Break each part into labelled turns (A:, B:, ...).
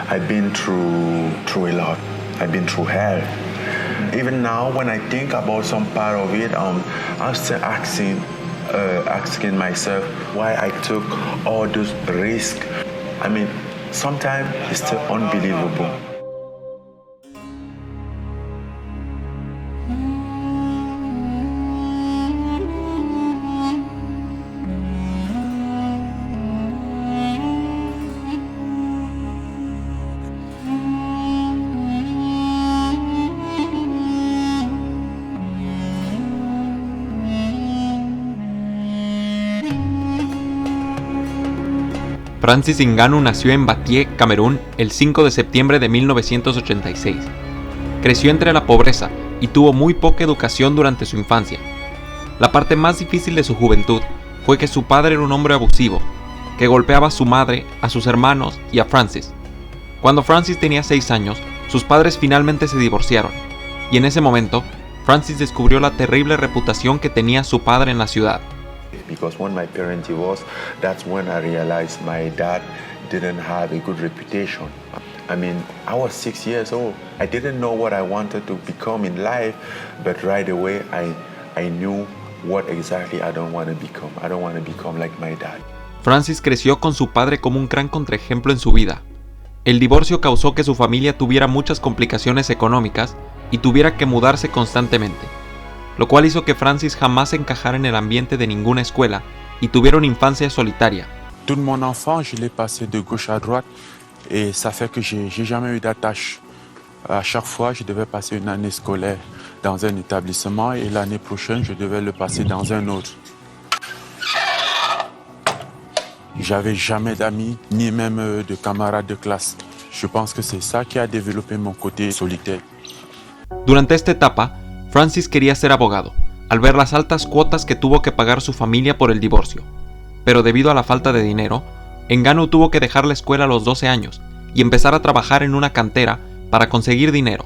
A: I've been through a lot. I've been through hell. Even now, when I think about some part of it, I'm still asking myself why I took all those risks. I mean, sometimes it's still unbelievable.
B: Francis Ngannou nació en Batie, Camerún, el 5 de septiembre de 1986. Creció entre la pobreza y tuvo muy poca educación durante su infancia. La parte más difícil de su juventud fue que su padre era un hombre abusivo, que golpeaba a su madre, a sus hermanos y a Francis. Cuando Francis tenía 6 años, sus padres finalmente se divorciaron, y en ese momento, Francis descubrió la terrible reputación que tenía su padre en la ciudad.
A: Because when my parents divorced, that's when I realized my dad didn't have a good reputation. I mean, I was 6 years old. I didn't know what I wanted to become in life, but right away I knew what exactly I don't want to become. I don't want to become like my dad.
B: Francis creció con su padre como un gran contraejemplo en su vida. El divorcio causó que su familia tuviera muchas complicaciones económicas y tuviera que mudarse constantemente, lo cual hizo que Francis jamás encajara en el ambiente de ninguna escuela y tuviera una infancia solitaria.
C: Toute mon enfance, je l'ai passé de gauche à droite et ça fait que j'ai jamais eu d'attache. À chaque fois, je devais passer une année scolaire dans un établissement et l'année prochaine, je devais le passer dans un autre. J'avais jamais d'amis, ni même de camarades de classe. Je pense que c'est ça qui a développé mon côté solitaire.
B: Durante esta etapa, Francis quería ser abogado, al ver las altas cuotas que tuvo que pagar su familia por el divorcio. Pero debido a la falta de dinero, Ngannou tuvo que dejar la escuela a los 12 años y empezar a trabajar en una cantera para conseguir dinero.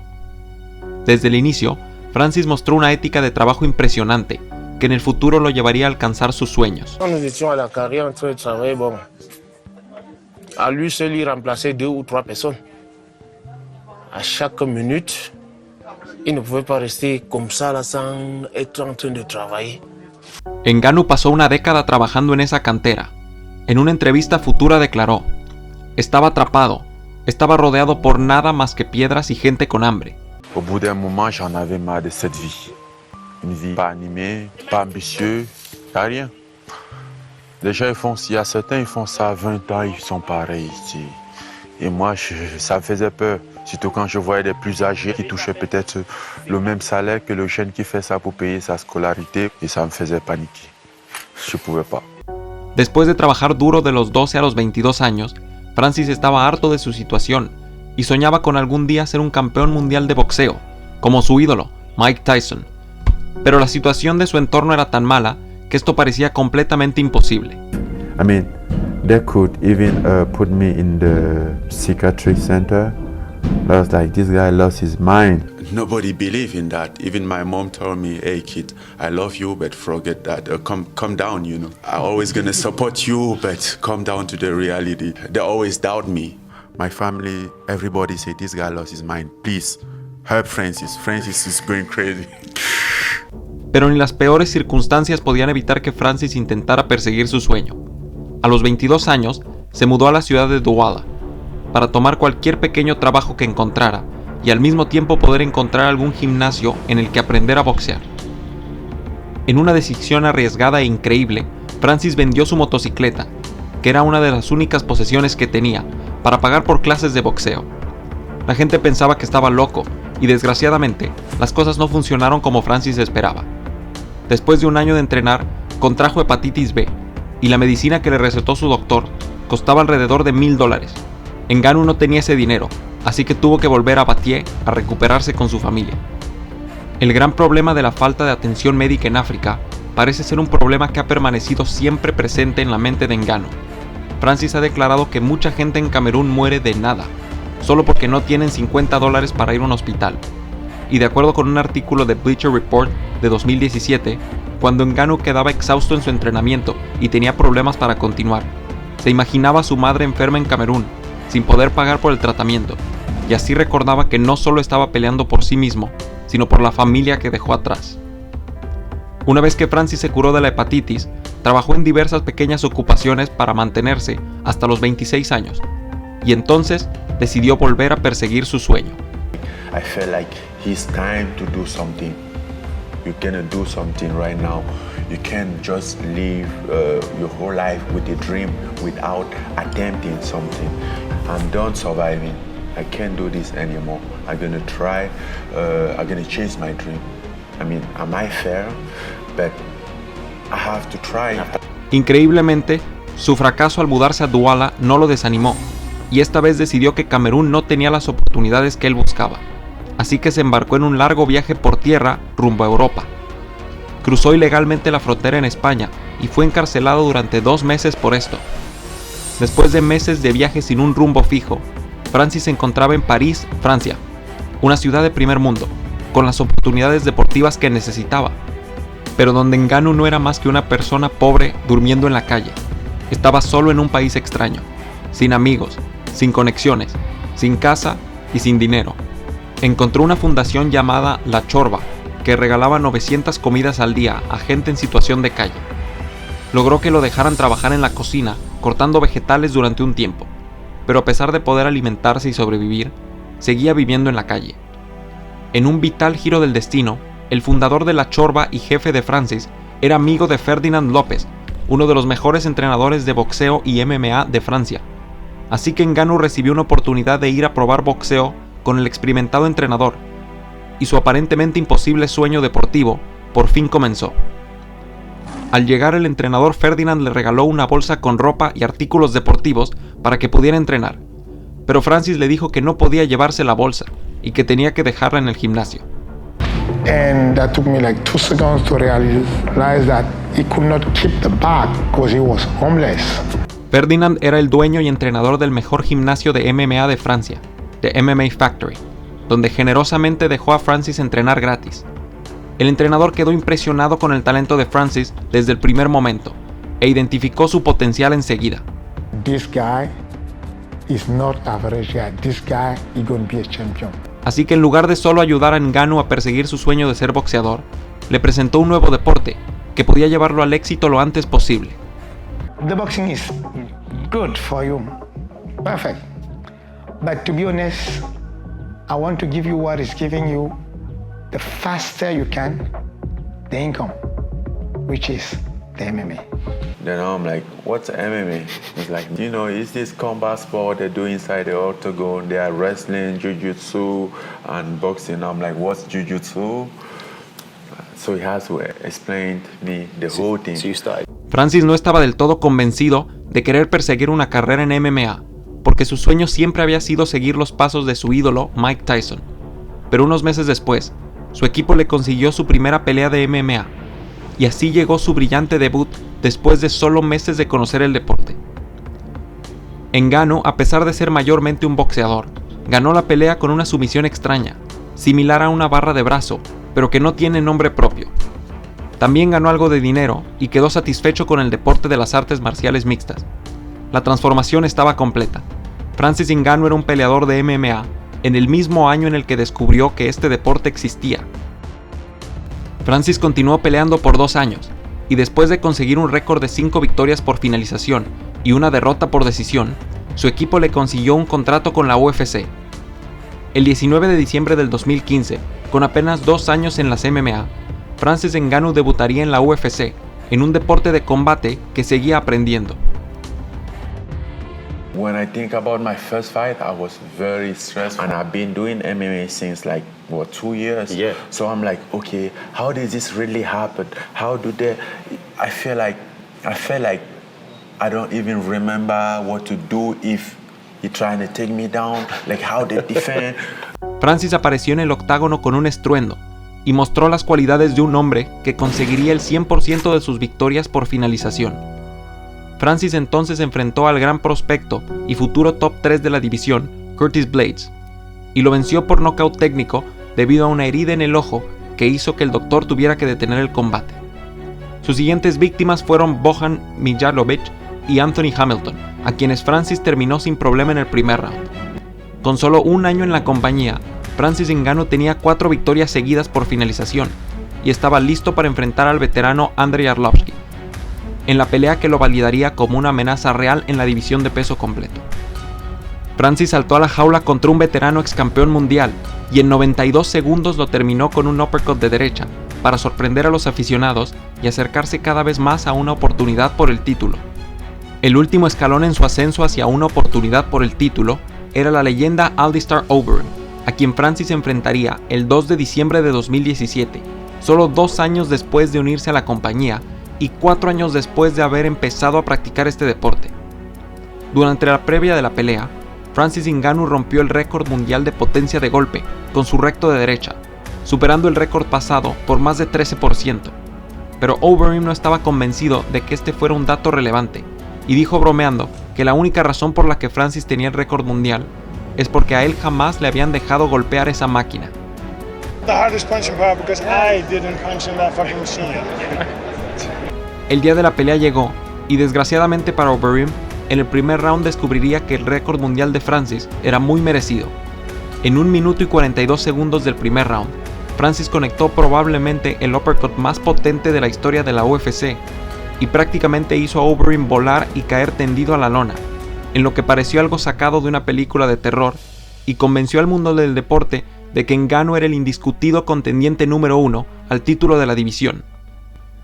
B: Desde el inicio, Francis mostró una ética de trabajo impresionante, que en el futuro lo llevaría a alcanzar sus sueños.
D: Quand nous étions à la carrière en train de travailler, bon, à lui seul, il remplaçait 2 ou 3 personnes. À chaque minute, il ne pouvait pas rester comme ça là, sans être en train de travailler.
B: Ngannou pasó una década trabajando en esa cantera. En una entrevista futura declaró: "Estaba atrapado, estaba rodeado por nada más que piedras y gente con hambre".
C: Au bout d'un moment, j'en avais marre de cette vie. Une vie pas animée, pas ambitieuse, pas rien. Les gens, il y a certains, ils font ça à 20 ans, ils sont pareils. Et moi, ça me faisait peur. Surtout quand je voyais des plus âgés qui touchaient peut-être le même salaire que le jeune qui fait ça pour payer sa scolarité. Et ça me faisait paniquer. Je ne pouvais pas.
B: Después de trabajar duro de los 12 a los 22 años, Francis estaba harto de su situación y soñaba con algún día ser un campeón mundial de boxeo, como su ídolo, Mike Tyson. Pero la situación de su entorno era tan mala que esto parecía completamente imposible.
E: I mean, they could even put me in the psychiatric center. I was like, this guy lost his mind.
C: Nobody believed in that. Even my mom told me, hey kid, I love you, but forget that. Come down, you know. I'm always gonna support you, but come down to the reality. They always doubt me. My family, everybody say, this guy lost his mind. Please, help Francis. Francis is going crazy.
B: Pero ni las peores circunstancias podían evitar que Francis intentara perseguir su sueño. A los 22 años, se mudó a la ciudad de Douala para tomar cualquier pequeño trabajo que encontrara y al mismo tiempo poder encontrar algún gimnasio en el que aprender a boxear. En una decisión arriesgada e increíble, Francis vendió su motocicleta, que era una de las únicas posesiones que tenía, para pagar por clases de boxeo. La gente pensaba que estaba loco y desgraciadamente las cosas no funcionaron como Francis esperaba. Después de un año de entrenar, contrajo hepatitis B y la medicina que le recetó su doctor costaba alrededor de $1,000. Ngannou no tenía ese dinero, así que tuvo que volver a Batie a recuperarse con su familia. El gran problema de la falta de atención médica en África parece ser un problema que ha permanecido siempre presente en la mente de Ngannou. Francis ha declarado que mucha gente en Camerún muere de nada, solo porque no tienen $50 para ir a un hospital. Y de acuerdo con un artículo de Bleacher Report de 2017, cuando Ngannou quedaba exhausto en su entrenamiento y tenía problemas para continuar, se imaginaba a su madre enferma en Camerún sin poder pagar por el tratamiento, y así recordaba que no solo estaba peleando por sí mismo, sino por la familia que dejó atrás. Una vez que Francis se curó de la hepatitis, trabajó en diversas pequeñas ocupaciones para mantenerse hasta los 26 años, y entonces decidió volver a perseguir su sueño.
A: I felt like it's time to do something. You're gonna do something right now. You can't just live your whole life with a dream without attempting something. I'm done surviving. I can't do this anymore. I'm gonna try. I'm gonna chase my dream. I mean, am I fair? But I have to try.
B: Increíblemente, su fracaso al mudarse a Douala no lo desanimó, y esta vez decidió que Camerún no tenía las oportunidades que él buscaba. Así que se embarcó en un largo viaje por tierra rumbo a Europa. Cruzó ilegalmente la frontera en España y fue encarcelado durante 2 meses por esto. Después de meses de viaje sin un rumbo fijo, Francis se encontraba en París, Francia, una ciudad de primer mundo, con las oportunidades deportivas que necesitaba, pero donde Ngannou no era más que una persona pobre durmiendo en la calle. Estaba solo en un país extraño, sin amigos, sin conexiones, sin casa y sin dinero. Encontró una fundación llamada La Chorba, que regalaba 900 comidas al día a gente en situación de calle. Logró que lo dejaran trabajar en la cocina, cortando vegetales durante un tiempo, pero a pesar de poder alimentarse y sobrevivir, seguía viviendo en la calle. En un vital giro del destino, el fundador de La Chorba y jefe de Francis era amigo de Ferdinand López, uno de los mejores entrenadores de boxeo y MMA de Francia. Así que Ngannou recibió una oportunidad de ir a probar boxeo con el experimentado entrenador, y su aparentemente imposible sueño deportivo por fin comenzó. Al llegar, el entrenador Ferdinand le regaló una bolsa con ropa y artículos deportivos para que pudiera entrenar, pero Francis le dijo que no podía llevarse la bolsa y que tenía que dejarla en el gimnasio.
F: And that took me like 2 seconds to realize that he could not keep the bag because he was homeless.
B: Ferdinand era el dueño y entrenador del mejor gimnasio de MMA de Francia, The MMA Factory, donde generosamente dejó a Francis entrenar gratis. El entrenador quedó impresionado con el talento de Francis desde el primer momento e identificó su potencial enseguida.
F: This guy is not average guy. This guy is going to be a champion.
B: Así que en lugar de solo ayudar a Ngannou a perseguir su sueño de ser boxeador, le presentó un nuevo deporte que podía llevarlo al éxito lo antes posible.
F: The boxing is good for you. Perfect. But to be honest, I want to give you what is giving you the faster you can, the income, which is the MMA.
A: Then I'm like, what's MMA? It's like, you know, it's this combat sport they do inside the octagon. They are wrestling, jiu-jitsu, and boxing. I'm like, what's jiu-jitsu? So he has to explain me the whole thing.
D: So you started.
B: Francis no estaba del todo convencido de querer perseguir una carrera en MMA, porque su sueño siempre había sido seguir los pasos de su ídolo Mike Tyson. Pero unos meses después, su equipo le consiguió su primera pelea de MMA, y así llegó su brillante debut después de solo meses de conocer el deporte. Ngannou, a pesar de ser mayormente un boxeador, ganó la pelea con una sumisión extraña, similar a una barra de brazo, pero que no tiene nombre propio. También ganó algo de dinero y quedó satisfecho con el deporte de las artes marciales mixtas. La transformación estaba completa. Francis Ngannou era un peleador de MMA en el mismo año en el que descubrió que este deporte existía. Francis continuó peleando por 2 años, y después de conseguir un récord de 5 victorias por finalización y una derrota por decisión, su equipo le consiguió un contrato con la UFC. El 19 de diciembre del 2015, con apenas 2 años en las MMA, Francis Ngannou debutaría en la UFC, en un deporte de combate que seguía aprendiendo.
A: When I think about my first fight, I was very stressed, and I've been doing MMA since like 2 years.
D: Yeah.
A: So I'm like, okay, how did this really happen? How do they? I feel like I don't even remember what to do if you're trying to take me down. Like how they defend.
B: Francis apareció en el octágono con un estruendo y mostró las cualidades de un hombre que conseguiría el 100% de sus victorias por finalización. Francis entonces enfrentó al gran prospecto y futuro top 3 de la división, Curtis Blades, y lo venció por nocaut técnico debido a una herida en el ojo que hizo que el doctor tuviera que detener el combate. Sus siguientes víctimas fueron Bojan Mijalovic y Anthony Hamilton, a quienes Francis terminó sin problema en el primer round. Con solo un año en la compañía, Francis Ngannou tenía 4 victorias seguidas por finalización y estaba listo para enfrentar al veterano Andrei Arlovski, en la pelea que lo validaría como una amenaza real en la división de peso completo. Francis saltó a la jaula contra un veterano ex campeón mundial y en 92 segundos lo terminó con un uppercut de derecha para sorprender a los aficionados y acercarse cada vez más a una oportunidad por el título. El último escalón en su ascenso hacia una oportunidad por el título era la leyenda Alistair Overeem, a quien Francis enfrentaría el 2 de diciembre de 2017, solo 2 años después de unirse a la compañía y 4 años después de haber empezado a practicar este deporte. Durante la previa de la pelea, Francis Ngannou rompió el récord mundial de potencia de golpe con su recto de derecha, superando el récord pasado por más de 13%. Pero Overeem no estaba convencido de que este fuera un dato relevante y dijo bromeando que la única razón por la que Francis tenía el récord mundial es porque a él jamás le habían dejado golpear esa máquina. El día de la pelea llegó y desgraciadamente para Overeem, en el primer round descubriría que el récord mundial de Francis era muy merecido. En 1 minuto y 42 segundos del primer round, Francis conectó probablemente el uppercut más potente de la historia de la UFC y prácticamente hizo a Overeem volar y caer tendido a la lona, en lo que pareció algo sacado de una película de terror, y convenció al mundo del deporte de que Ngannou era el indiscutido contendiente número 1 al título de la división.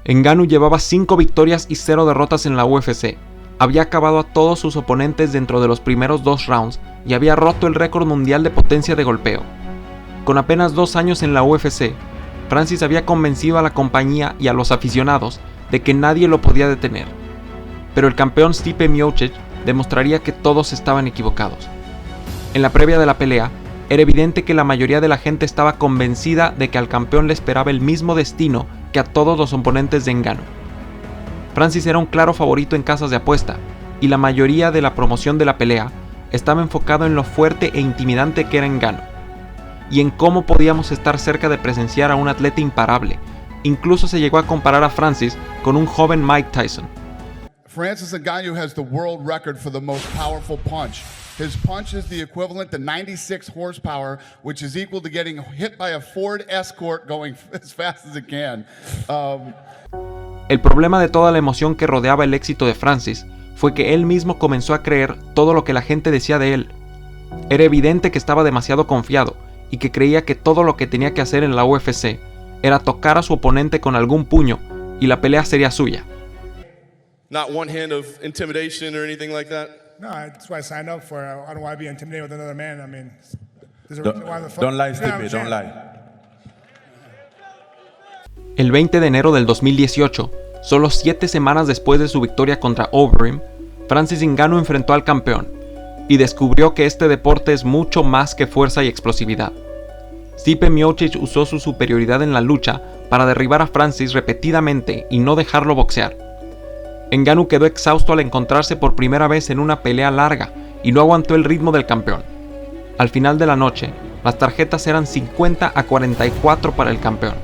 B: Ngannou llevaba 5 victorias y 0 derrotas en la UFC. Había acabado a todos sus oponentes dentro de los primeros 2 rounds y había roto el récord mundial de potencia de golpeo. Con apenas 2 años en la UFC, Francis había convencido a la compañía y a los aficionados de que nadie lo podía detener. Pero el campeón Stipe Miocic demostraría que todos estaban equivocados. En la previa de la pelea, era evidente que la mayoría de la gente estaba convencida de que al campeón le esperaba el mismo destino que a todos los oponentes de Ngannou. Francis era un claro favorito en casas de apuesta, y la mayoría de la promoción de la pelea estaba enfocado en lo fuerte e intimidante que era Ngannou, y en cómo podíamos estar cerca de presenciar a un atleta imparable. Incluso se llegó a comparar a Francis con un joven Mike Tyson.
G: Francis Ngannou has the world record for the most powerful punch. His punch is the equivalent to 96 horsepower, which is equal to getting hit by a Ford Escort going as fast as it can.
B: El problema de toda la emoción que rodeaba el éxito de Francis fue que él mismo comenzó a creer todo lo que la gente decía de él. Era evidente que estaba demasiado confiado y que creía que todo lo que tenía que hacer en la UFC era tocar a su oponente con algún puño y la pelea sería suya.
H: Not one hand of intimidation or anything like that?
I: No, that's why I signed up for. I don't want to be intimidated with another man. I mean, there's a reason why the fuck.
C: Don't lie, Stipe, don't lie.
B: El 20 de enero del 2018, solo 7 semanas después de su victoria contra Overeem, Francis Ngannou enfrentó al campeón y descubrió que este deporte es mucho más que fuerza y explosividad. Stipe Miocic usó su superioridad en la lucha para derribar a Francis repetidamente y no dejarlo boxear. Ngannou quedó exhausto al encontrarse por primera vez en una pelea larga y no aguantó el ritmo del campeón. Al final de la noche, las tarjetas eran 50-44 para el campeón.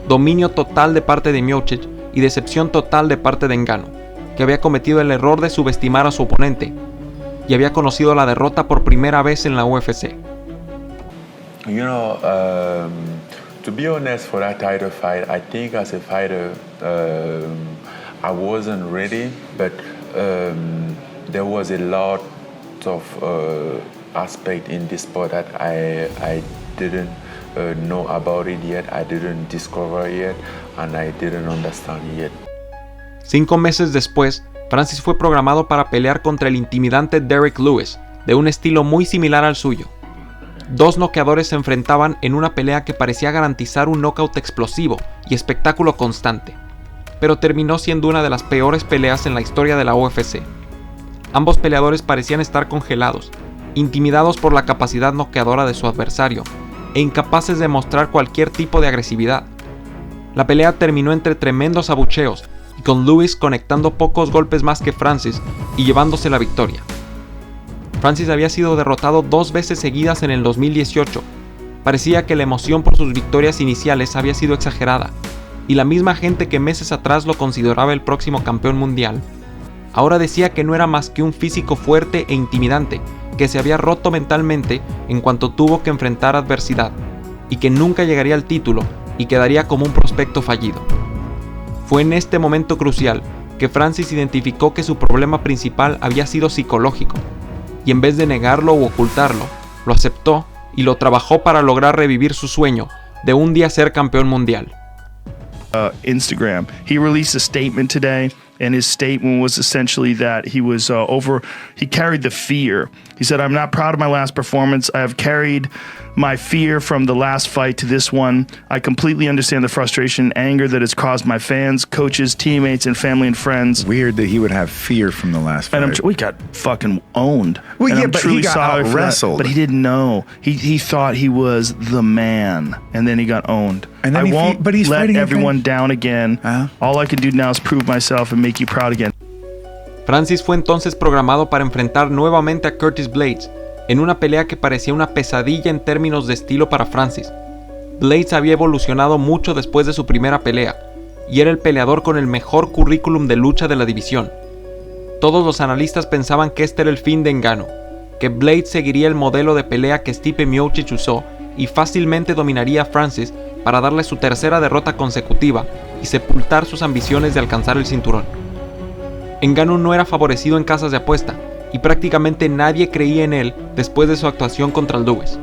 B: Dominio total de parte de Miocic y decepción total de parte de Ngannou, que había cometido el error de subestimar a su oponente y había conocido la derrota por primera vez en la UFC.
A: You know, to be honest, for that title fight, I think as a fighter, I wasn't ready, but there was a lot of aspect in this sport that I didn't know about it yet, I didn't discover yet, and I didn't understand yet.
B: 5 meses después, Francis fue programado para pelear contra el intimidante Derrick Lewis, de un estilo muy similar al suyo. 2 noqueadores se enfrentaban en una pelea que parecía garantizar un knockout explosivo y espectáculo constante, pero terminó siendo una de las peores peleas en la historia de la UFC. Ambos peleadores parecían estar congelados, intimidados por la capacidad noqueadora de su adversario e incapaces de mostrar cualquier tipo de agresividad. La pelea terminó entre tremendos abucheos y con Lewis conectando pocos golpes más que Francis y llevándose la victoria. Francis había sido derrotado 2 veces seguidas en el 2018. Parecía que la emoción por sus victorias iniciales había sido exagerada, y la misma gente que meses atrás lo consideraba el próximo campeón mundial, ahora decía que no era más que un físico fuerte e intimidante, que se había roto mentalmente en cuanto tuvo que enfrentar adversidad, y que nunca llegaría al título y quedaría como un prospecto fallido. Fue en este momento crucial que Francis identificó que su problema principal había sido psicológico, y en vez de negarlo u ocultarlo, lo aceptó y lo trabajó para lograr revivir su sueño de un día ser campeón mundial.
J: Instagram. He released a statement today, and his statement was essentially that he was he carried the fear. He said, "I'm not proud of my last performance. I have carried my fear from the last fight to this one. I completely understand the frustration and anger that has caused my fans, coaches, teammates, and family and friends."
K: Weird that he would have fear from the last fight.
J: And we got fucking owned.
K: Well,
J: and
K: yeah,
J: I'm
K: but
J: truly
K: he got
J: sorry for that,
K: out-wrestled.
J: but he didn't know. He thought he was the man, and then he got owned.
K: And then
J: I won't
K: but he's
J: let
K: fighting
J: everyone down again. All I can do now is prove myself and make you proud again.
B: Francis fue entonces programado para enfrentar nuevamente a Curtis Blaydes, en una pelea que parecía una pesadilla en términos de estilo para Francis. Blaydes había evolucionado mucho después de su primera pelea, y era el peleador con el mejor currículum de lucha de la división. Todos los analistas pensaban que este era el fin de Ngannou, que Blaydes seguiría el modelo de pelea que Stipe Miocic usó y fácilmente dominaría a Francis para darle su tercera derrota consecutiva y sepultar sus ambiciones de alcanzar el cinturón. Ngannou no era favorecido en casas de apuesta, y prácticamente nadie creía en él después de su actuación contra el Lewis.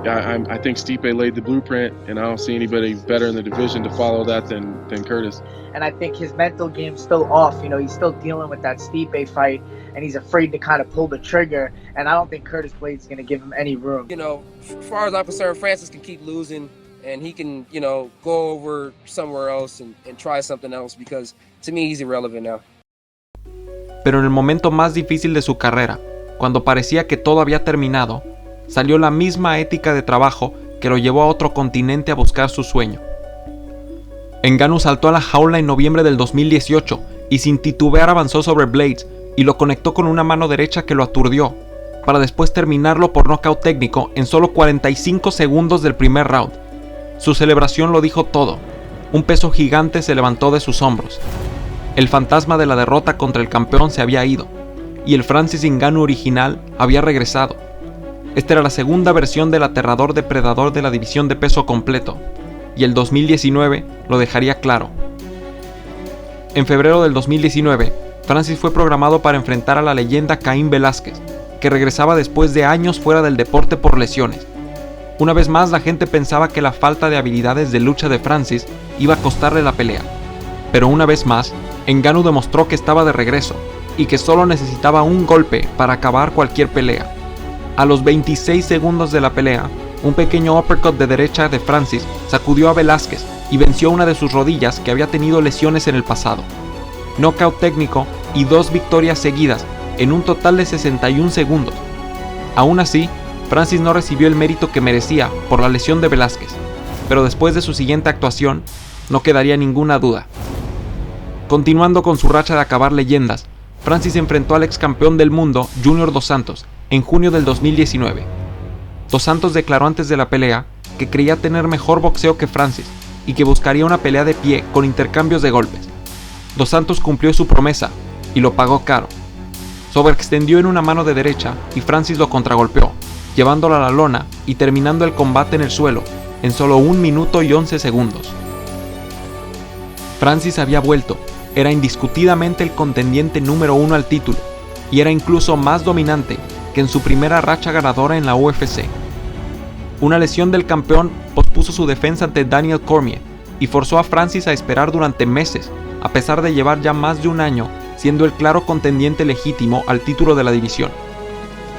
L: I think Stipe laid the blueprint, and I don't see anybody better in the division to follow that than Curtis.
M: And I think his mental game's still off. You know, he's still dealing with that Stipe fight, and he's afraid to kind of pull the trigger. And I don't think Curtis Blaydes is going to give him any room.
N: You know, as far as I'm concerned, Francis can keep losing, and he can, you know, go over somewhere else and try something else, because to me he's irrelevant now.
B: Pero en el momento más difícil de su carrera, cuando parecía que todo había terminado, salió la misma ética de trabajo que lo llevó a otro continente a buscar su sueño. Ngannou saltó a la jaula en noviembre del 2018 y sin titubear avanzó sobre Blaydes y lo conectó con una mano derecha que lo aturdió, para después terminarlo por nocaut técnico en solo 45 segundos del primer round. Su celebración lo dijo todo. Un peso gigante se levantó de sus hombros. El fantasma de la derrota contra el campeón se había ido, y el Francis Ngannou original había regresado. Esta era la segunda versión del aterrador depredador de la división de peso completo, y el 2019 lo dejaría claro. En febrero del 2019, Francis fue programado para enfrentar a la leyenda Caín Velázquez, que regresaba después de años fuera del deporte por lesiones. Una vez más, la gente pensaba que la falta de habilidades de lucha de Francis iba a costarle la pelea, pero una vez más, Ngannou demostró que estaba de regreso y que solo necesitaba un golpe para acabar cualquier pelea. A los 26 segundos de la pelea, un pequeño uppercut de derecha de Francis sacudió a Velázquez y venció una de sus rodillas que había tenido lesiones en el pasado. Knockout técnico y 2 victorias seguidas en un total de 61 segundos. Aún así, Francis no recibió el mérito que merecía por la lesión de Velázquez, pero después de su siguiente actuación, no quedaría ninguna duda. Continuando con su racha de acabar leyendas, Francis enfrentó al ex campeón del mundo, Junior Dos Santos, en junio del 2019. Dos Santos declaró antes de la pelea que creía tener mejor boxeo que Francis y que buscaría una pelea de pie con intercambios de golpes. Dos Santos cumplió su promesa y lo pagó caro. Se overextendió en una mano de derecha y Francis lo contragolpeó, llevándolo a la lona y terminando el combate en el suelo en solo 1 minuto y 11 segundos. Francis había vuelto, era indiscutidamente el contendiente número 1 al título y era incluso más dominante que en su primera racha ganadora en la UFC. Una lesión del campeón pospuso su defensa ante Daniel Cormier y forzó a Francis a esperar durante meses, a pesar de llevar ya más de un año siendo el claro contendiente legítimo al título de la división.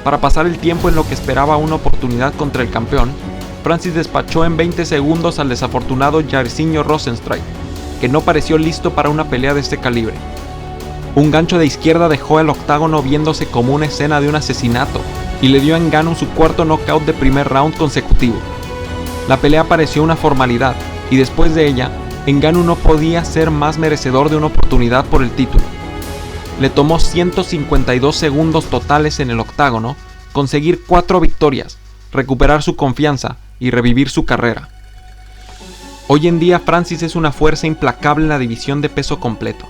B: Para pasar el tiempo en lo que esperaba una oportunidad contra el campeón, Francis despachó en 20 segundos al desafortunado Jairzinho Rozenstruik, que no pareció listo para una pelea de este calibre. Un gancho de izquierda dejó el octágono viéndose como una escena de un asesinato y le dio a Ngannou su cuarto knockout de primer round consecutivo. La pelea pareció una formalidad y después de ella, Ngannou no podía ser más merecedor de una oportunidad por el título. Le tomó 152 segundos totales en el octágono conseguir 4 victorias, recuperar su confianza y revivir su carrera. Hoy en día Francis es una fuerza implacable en la división de peso completo.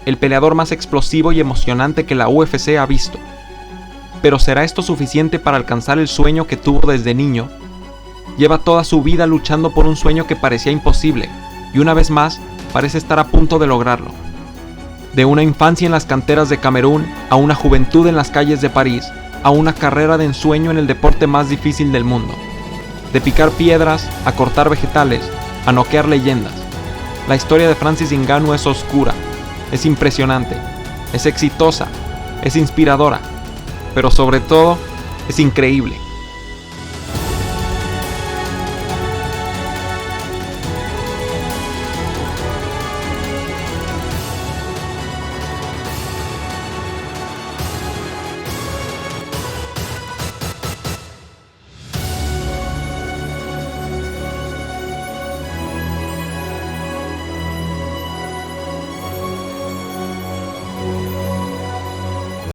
B: el peleador más explosivo y emocionante que la UFC ha visto. Pero ¿será esto suficiente para alcanzar el sueño que tuvo desde niño? Lleva toda su vida luchando por un sueño que parecía imposible, y una vez más parece estar a punto de lograrlo. De una infancia en las canteras de Camerún, a una juventud en las calles de París, a una carrera de ensueño en el deporte más difícil del mundo. De picar piedras, a cortar vegetales, a noquear leyendas. La historia de Francis Ngannou es oscura, es impresionante, es exitosa, es inspiradora, pero sobre todo, es increíble.